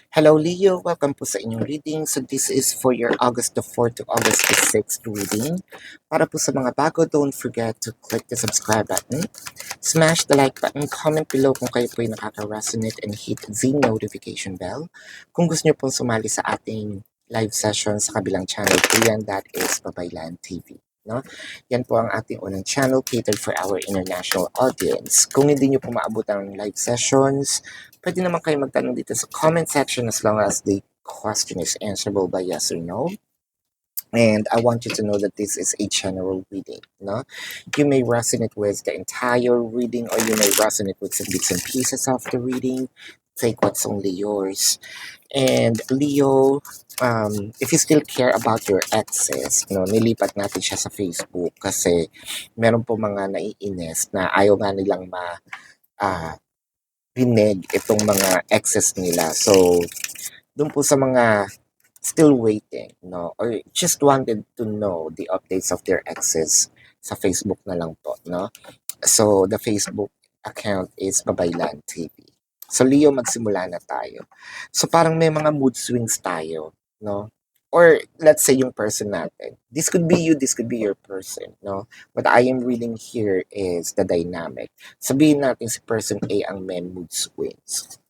Hello Leo, welcome po sa inyong reading. So this is for your August the 4th to August the 6th reading. Para po sa mga bago, don't forget to click the subscribe button, smash the like button, comment below kung kayo po yung nakaka-resonate and hit the notification bell. Kung gusto nyo pong sumali sa ating live session sa kabilang channel po yan, that is Babaylan TV. No? Yan po ang ating unang channel catered for our international audience. Kung hindi nyo po maabot ang live sessions, pwede naman kayo magtanong dito sa comment section as long as the question is answerable by yes or no. And I want you to know that this is a general reading. No? You may resonate with the entire reading or you may resonate with some bits and pieces of the reading. Take what's only yours. And Leo, if you still care about your exes, no, nilipat natin siya sa Facebook kasi meron po mga naiinis na ayaw nga nilang rinig itong mga exes nila. So, doon po sa mga still waiting, no, or just wanted to know the updates of their exes, sa Facebook na lang po, no. So, the Facebook account is Babaylan TV. So, Leo, magsimula na tayo. So, parang may mga mood swings tayo, no? Or, let's say, yung person natin. This could be you, this could be your person, no? What I am reading here is the dynamic. Sabihin natin si person A ang may mood swings.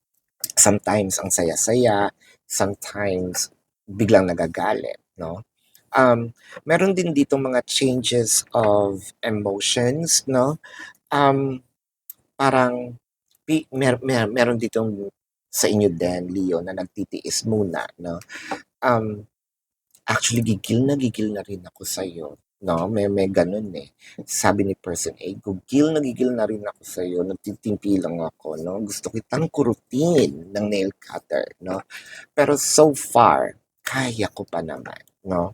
Sometimes, ang saya-saya. Sometimes, biglang nagagalit, no? Meron din dito mga changes of emotions, no? Parang meron ditong sa inyo din, Leo, na nagtitiis muna, no? Actually, gigil na rin ako sa'yo, no? May ganun eh. Sabi ni person A, gigil na rin ako sa'yo, nagtitimpi lang ako, no? Gusto kitang kurutin ng nail cutter, no? Pero so far, kaya ko pa naman, no?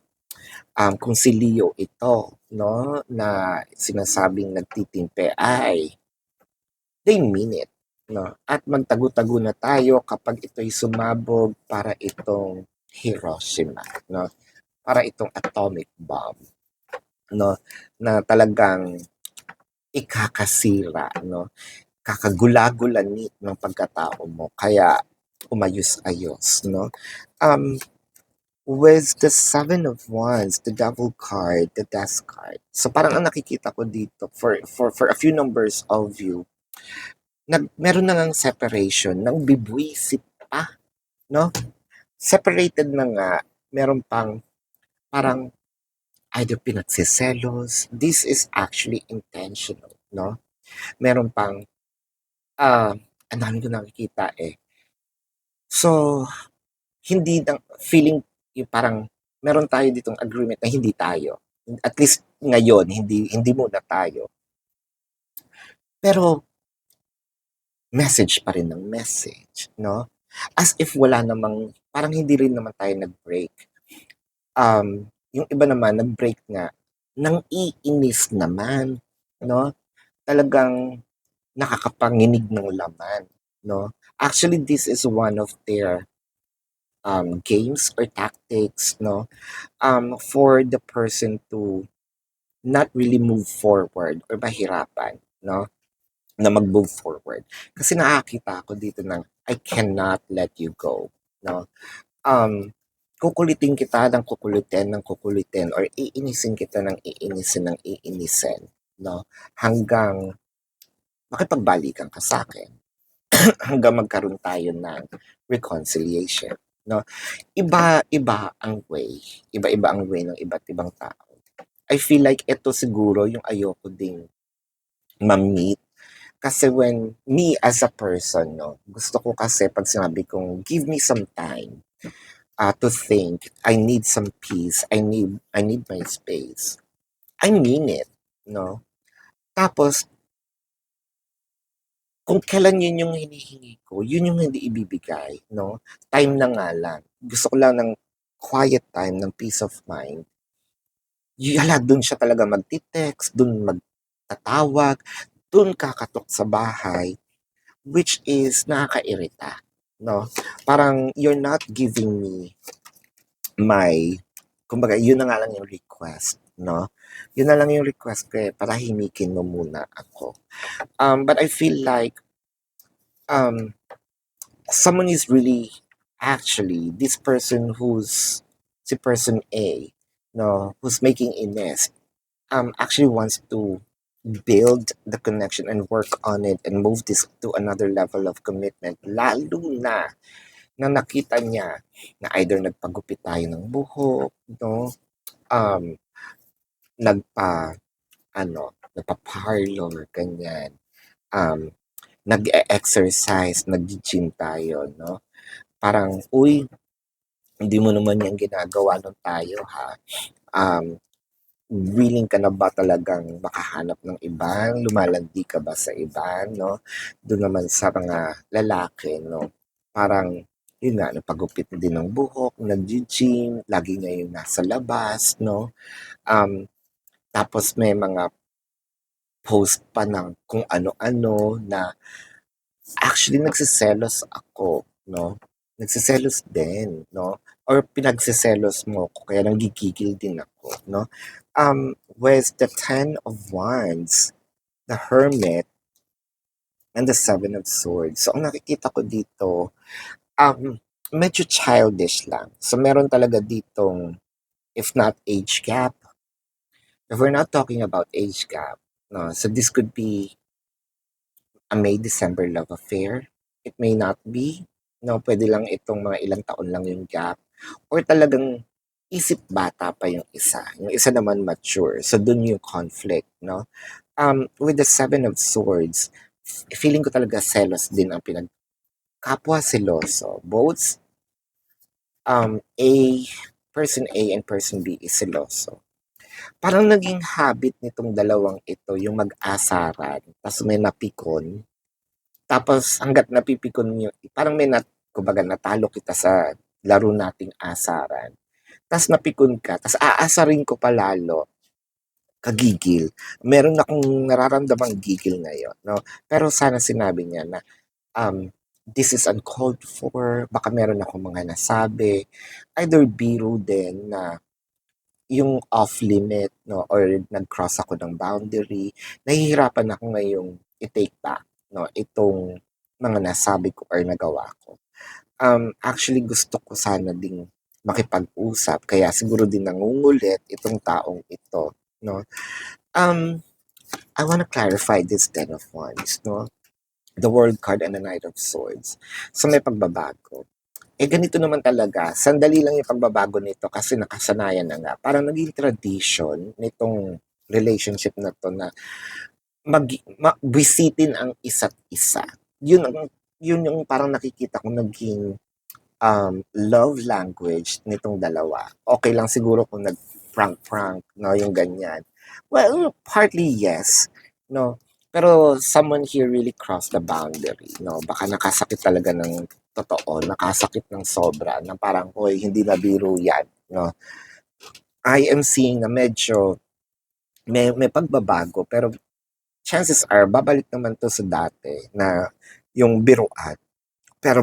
Kung si Leo ito, no, na sinasabing nagtitimpe ay they mean it, no? At magtago-tago na tayo kapag ito'y sumabog para itong Hiroshima, no? Para itong atomic bomb, no? Na talagang ikakasira, no? Kakagula-gulanit ng pagkatao mo. Kaya umayos-ayos, no? With the Seven of Wands, the Devil card, the Death card. So parang ang nakikita ko dito for a few numbers of you, meron na ngang separation, nang bibwisit pa, no? Separated na nga, meron pang parang either pinagsiselos, this is actually intentional, no? Meron pang, ang dami ko nakikita eh. So, hindi na, feeling yung parang meron tayo ditong agreement na hindi tayo. At least ngayon, hindi muna tayo. Pero, message pa rin ng message, no? As if wala namang, parang hindi rin naman tayo nag-break. Yung iba naman, nag-break nga, nang iinis naman, no? Talagang nakakapanginig ng laman, no? Actually, this is one of their games or tactics, no? For the person to not really move forward or mahirapan, no? Na mag-move forward. Kasi nakakita ako dito ng I cannot let you go, no? Kukulitin kita ng kukulitin or iinisin kita ng iinisin, no? Hanggang makipagbalikan ka sa akin. Hanggang magkaroon tayo ng reconciliation, no? Iba-iba ang way. Iba-iba ang way ng iba't ibang tao. I feel like ito siguro yung ayoko ding ma-meet. Kasi when me as a person, no, gusto ko kasi pag sinabi kong give me some time to think, I need some peace, I need my space. I mean it, no? Tapos, kung kailan yun yung hinihingi ko, yun yung hindi ibibigay, no? Time na nga lang. Gusto ko lang ng quiet time, ng peace of mind. Yala, dun siya talaga magti-text, dun magtatawag, dun kakatok sa bahay, which is nakakairita, no? Parang you're not giving me my, kumbaga, yun na nga lang yung request, no? Yun na lang yung request ko eh, patahimikin mo muna ako. But I feel like someone is really actually this person who's si person A, no, who's making a nest, actually wants to build the connection and work on it and move this to another level of commitment, lalo na nakita niya na either nagpagupit tayo ng buhok, no, um, nagpa-ano, nagpa-parlor, ganyan, um, nag-e-exercise, nag-gym tayo, no? Parang, uy, hindi mo naman yan ginagawa nung tayo, ha? Um, willing ka na ba talagang makahanap ng iba? Lumalandi ka ba sa iba, no? Doon naman sa mga lalaki, no? Parang, yun nga, napagupit na din ng buhok, nag-gym, lagi ngayon nasa labas, no? Um, tapos may mga post pa ng kung ano-ano na actually nagsiselos ako, no? Nagsiselos din, no? Or pinagsiselos mo ko kaya nanggigigil din ako, no? With the Ten of Wands, the Hermit, and the Seven of Swords. So, ang nakikita ko dito, medyo childish lang. So, meron talaga ditong, if not age gap, if we're not talking about age gap, no? So, this could be a May-December love affair. It may not be, no? Pwede lang itong mga ilang taon lang yung gap. Or talagang isip bata pa yung isa. Yung isa naman mature. So, dun yung conflict, no? With the Seven of Swords, feeling ko talaga selos din ang kapwa seloso. Both A, person A and person B is seloso. Parang naging habit nitong dalawang ito yung mag-asaran, tapos may napikon. Tapos hangga't napipikon yung, parang kumbaga natalo kita sa laro nating asaran. Tapos napikon ka, tapos aasarin ko palalo, kagigil. Meron akong nararamdamang gigil ngayon, no? Pero sana sinabi niya na this is uncalled for, baka meron akong mga nasabi, either biro din na yung off limit, no, or nag-cross ako ng boundary, nahihirapan ako ngayong i-take back, no, itong mga nasabi ko or nagawa ko. Actually gusto ko sana ding makipag-usap, kaya siguro din nangungulit itong taong ito, no. Um, I wanna clarify this Ten of Wands, no, the World card and the Knight of Swords. So may pagbabago. Eh ganito naman talaga, sandali lang yung pagbabago nito kasi nakasanayan na nga. Parang naging tradition nitong relationship na to na bisitin ang isa't isa. Yun yung parang nakikita ko naging love language nitong dalawa. Okay lang siguro kung nag-prank-prank, no, yung ganyan. Well, partly yes, no. Pero someone here really crossed the boundary, no. Baka nakasakit talaga ng totoo, nakasakit ng sobra, na parang, hoy, hindi na biro yan, no. I am seeing na medyo may pagbabago, pero chances are, babalik naman to sa dati na yung biruan. Pero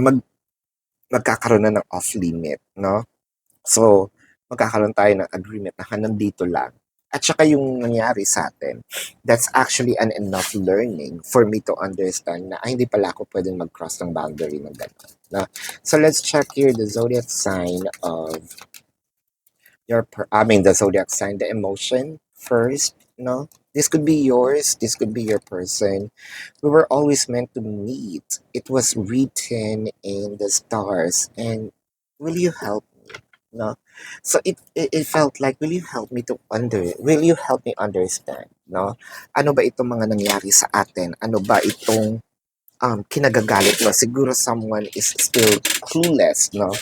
magkakaroon na ng off limit, no? So, magkakaroon tayo ng agreement na hanggang dito lang. At saka yung nangyari sa atin, that's actually an enough learning for me to understand na hindi pala ako pwedeng mag-cross ng boundary ng gano'n. No? So, let's check here the zodiac sign of the zodiac sign, the emotion first, no? This could be yours, this could be your person. We were always meant to meet. It was written in the stars. And will you help me? No? So it felt like, will you help me understand? No? Ano ba itong mga nangyari sa atin? Ano ba itong kinagagalit mo? Siguro someone is still clueless, no?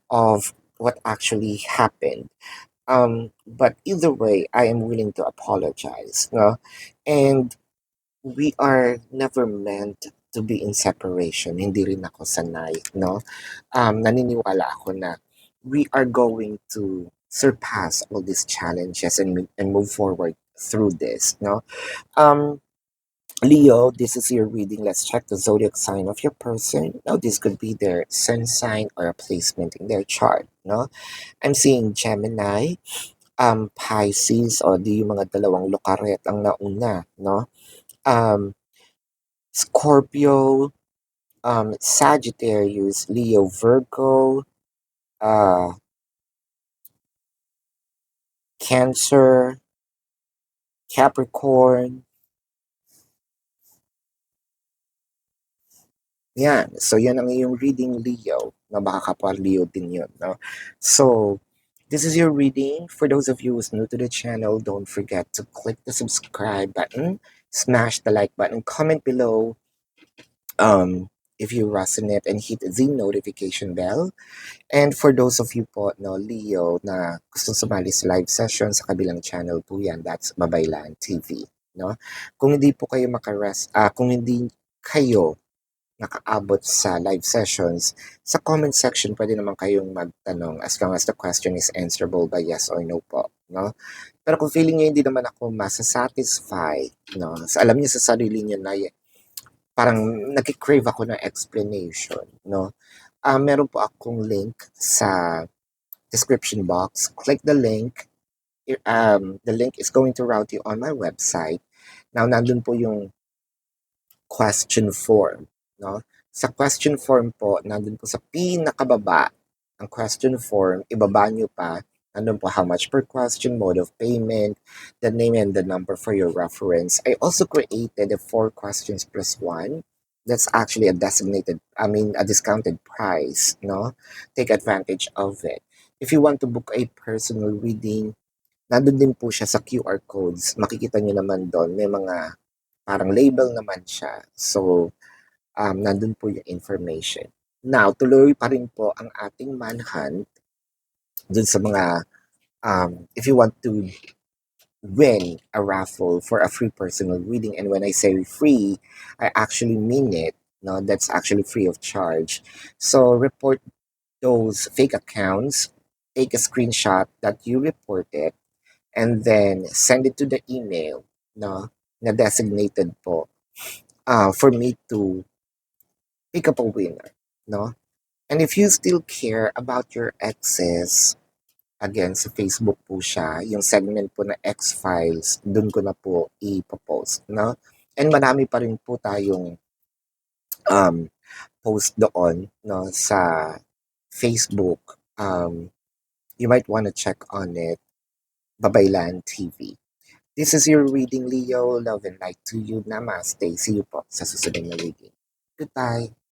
Of what actually happened. But either way, I am willing to apologize, no? And we are never meant to be in separation. Hindi rin ako sanay, no? Naniniwala ako na we are going to surpass all these challenges and move forward through this, no? Um, Leo, this is your reading. Let's check the zodiac sign of your person. Now, this could be their sun sign or a placement in their chart, no? I'm seeing Gemini, Pisces, o di yung mga dalawang lukaret ang nauna, no? Um, Scorpio, Sagittarius, Leo, Virgo, uh, Cancer, Capricorn. Yan. So, yan ang iyong reading, Leo. Na baka kapwa Leo din yun, no? So, this is your reading. For those of you who's new to the channel, don't forget to click the subscribe button, smash the like button, comment below if you resonate, and hit the notification bell. And for those of you po, no, Leo, na gusto sumali sa live session sa kabilang channel po yan, that's Babaylan TV, no? Kung hindi po kayo kung hindi kayo nakaabot sa live sessions, sa comment section pwede naman kayong magtanong as long as the question is answerable by yes or no po, no? Pero kung feeling niyo hindi naman ako masasatisfy, no? Alam niyo sa sarili niyo na parang nag-crave ako ng explanation, no? Meron po akong link sa description box. Click the link. The link is going to route you on my website. Now, nandun po yung question form, no? Sa question form po, nandun po sa pinakababa, ang question form, ibaba nyo pa, nandun po how much per question, mode of payment, the name and the number for your reference. I also created a 4 questions plus 1. That's actually a discounted price, no? Take advantage of it. If you want to book a personal reading, nandun din po siya sa QR codes. Makikita nyo naman doon, may mga parang label naman siya. So, nandun po yung information. Now, tuloy pa rin po ang ating manhunt dun sa mga, if you want to win a raffle for a free personal reading, and when I say free, I actually mean it. No, that's actually free of charge. So, report those fake accounts, take a screenshot that you reported, and then send it to the email, no, na designated po, for me to pick up a winner, no? And if you still care about your exes, again, sa Facebook po siya, yung segment po na X-Files, dun ko na po ipopost, no? And marami pa rin po tayong um, post doon, no, sa Facebook. You might want to check on it, Babaylan TV. This is your reading, Leo. Love and light to you. Namaste. See you po sa susunod na reading. Goodbye.